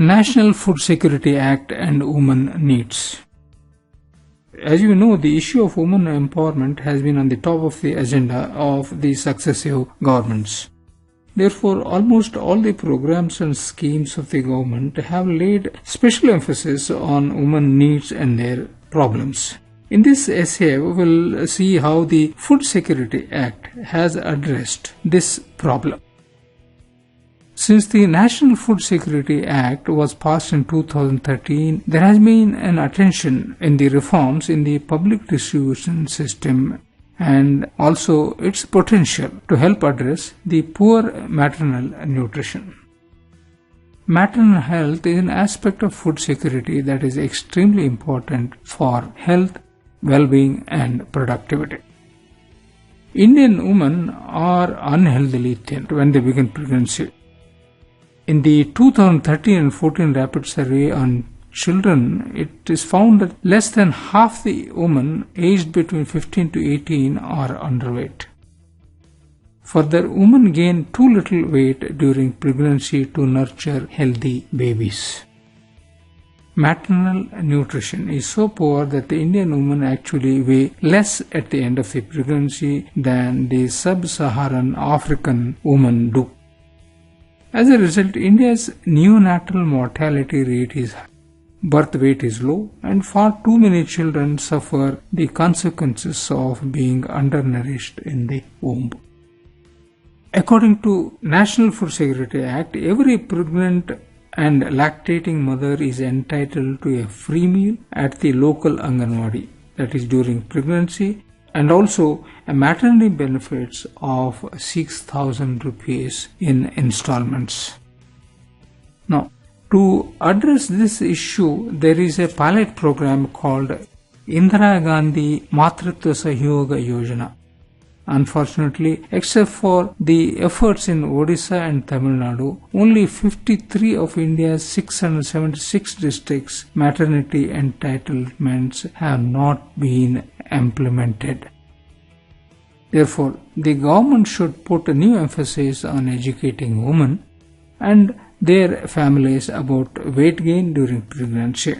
National Food Security Act and Women Needs. As you know, the issue of women empowerment has been on the top of the agenda of the successive governments. Therefore, almost all the programs and schemes of the government have laid special emphasis on women needs and their problems. In this essay, we will see how the Food Security Act has addressed this problem. Since the National Food Security Act was passed in 2013, there has been an attention in the reforms in the public distribution system and also its potential to help address the poor maternal nutrition. Maternal health is an aspect of food security that is extremely important for health, well-being and productivity. Indian women are unhealthily thin when they begin pregnancy. In the 2013 and 14 rapid survey on children, it is found that less than half the women aged between 15 to 18 are underweight. Further, women gain too little weight during pregnancy to nurture healthy babies. Maternal nutrition is so poor that the Indian women actually weigh less at the end of the pregnancy than the sub-Saharan African women do. As a result, India's neonatal mortality rate is high. Birth weight is low, and far too many children suffer the consequences of being undernourished in the womb. According to National Food Security Act, every pregnant and lactating mother is entitled to a free meal at the local Anganwadi, that is during pregnancy, and also a maternity benefits of 6,000 rupees in installments. Now, to address this issue, there is a pilot program called Indira Gandhi Matritva Sahyoga Yojana. Unfortunately, except for the efforts in Odisha and Tamil Nadu, only 53 of India's 676 districts' maternity entitlements have not been implemented. Therefore, the government should put a new emphasis on educating women and their families about weight gain during pregnancy.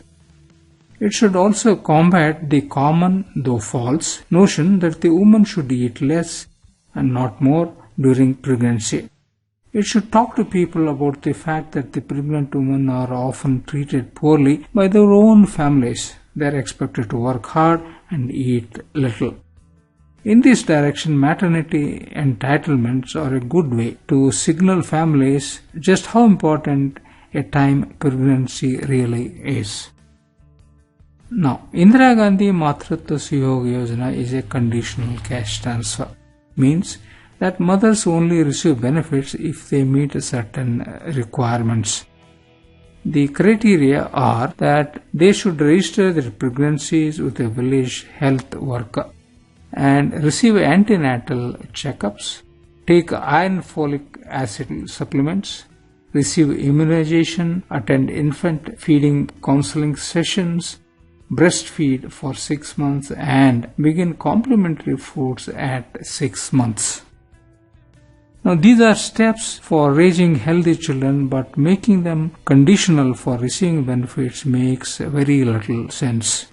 It should also combat the common, though false, notion that the woman should eat less and not more during pregnancy. It should talk to people about the fact that the pregnant women are often treated poorly by their own families. They are expected to work hard and eat little. In this direction, maternity entitlements are a good way to signal families just how important a time pregnancy really is. Now, Indira Gandhi Matritva Sahyoga Yojana is a conditional cash transfer. Means that mothers only receive benefits if they meet certain requirements. The criteria are that they should register their pregnancies with a village health worker and receive antenatal checkups, take iron folic acid supplements, receive immunization, attend infant feeding counseling sessions, breastfeed for 6 months and begin complementary foods at 6 months. Now these are steps for raising healthy children, but making them conditional for receiving benefits makes very little sense.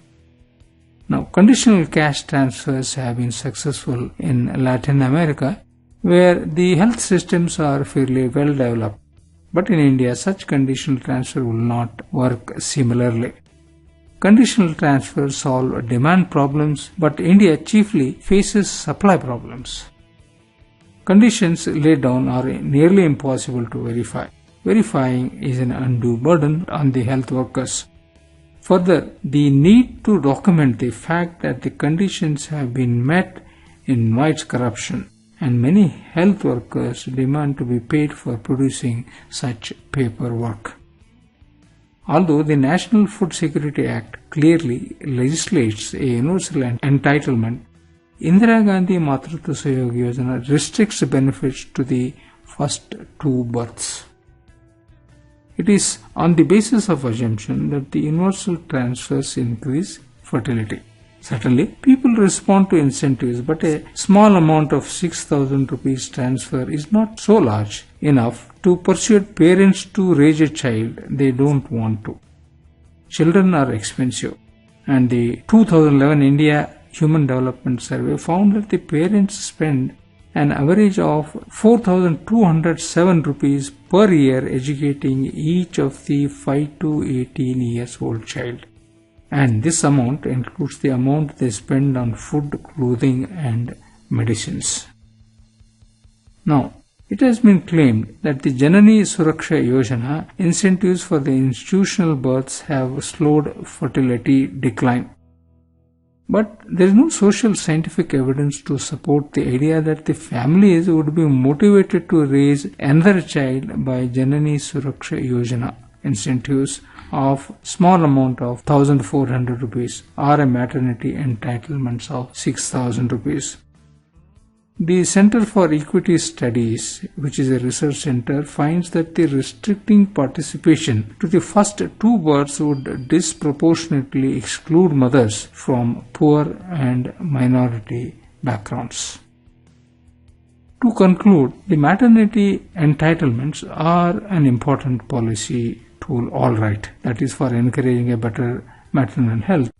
Now conditional cash transfers have been successful in Latin America, where the health systems are fairly well developed. But in India, such conditional transfer will not work similarly. Conditional transfers solve demand problems, but India chiefly faces supply problems. Conditions laid down are nearly impossible to verify. Verifying is an undue burden on the health workers. Further, the need to document the fact that the conditions have been met invites corruption, and many health workers demand to be paid for producing such paperwork. Although the National Food Security Act clearly legislates a universal entitlement, Indira Gandhi Matritva Sahyoga Yojana restricts benefits to the first 2 births. It is on the basis of assumption that the universal transfers increase fertility. Certainly, people respond to incentives, but a small amount of 6,000 rupees transfer is not so large enough to persuade parents to raise a child they don't want to. Children are expensive, and the 2011 India Human Development Survey found that the parents spend an average of 4,207 rupees per year educating each of the 5 to 18 years old child. And this amount includes the amount they spend on food, clothing and medicines. Now, it has been claimed that the Janani Suraksha Yojana incentives for the institutional births have slowed fertility decline. But there is no social scientific evidence to support the idea that the families would be motivated to raise another child by Janani Suraksha Yojana incentives of small amount of 1,400 rupees or a maternity entitlements of 6,000 rupees. The Center for Equity Studies, which is a research center, finds that the restricting participation to the first two births would disproportionately exclude mothers from poor and minority backgrounds. To conclude, the maternity entitlements are an important policy tool, all right, that is for encouraging a better maternal health.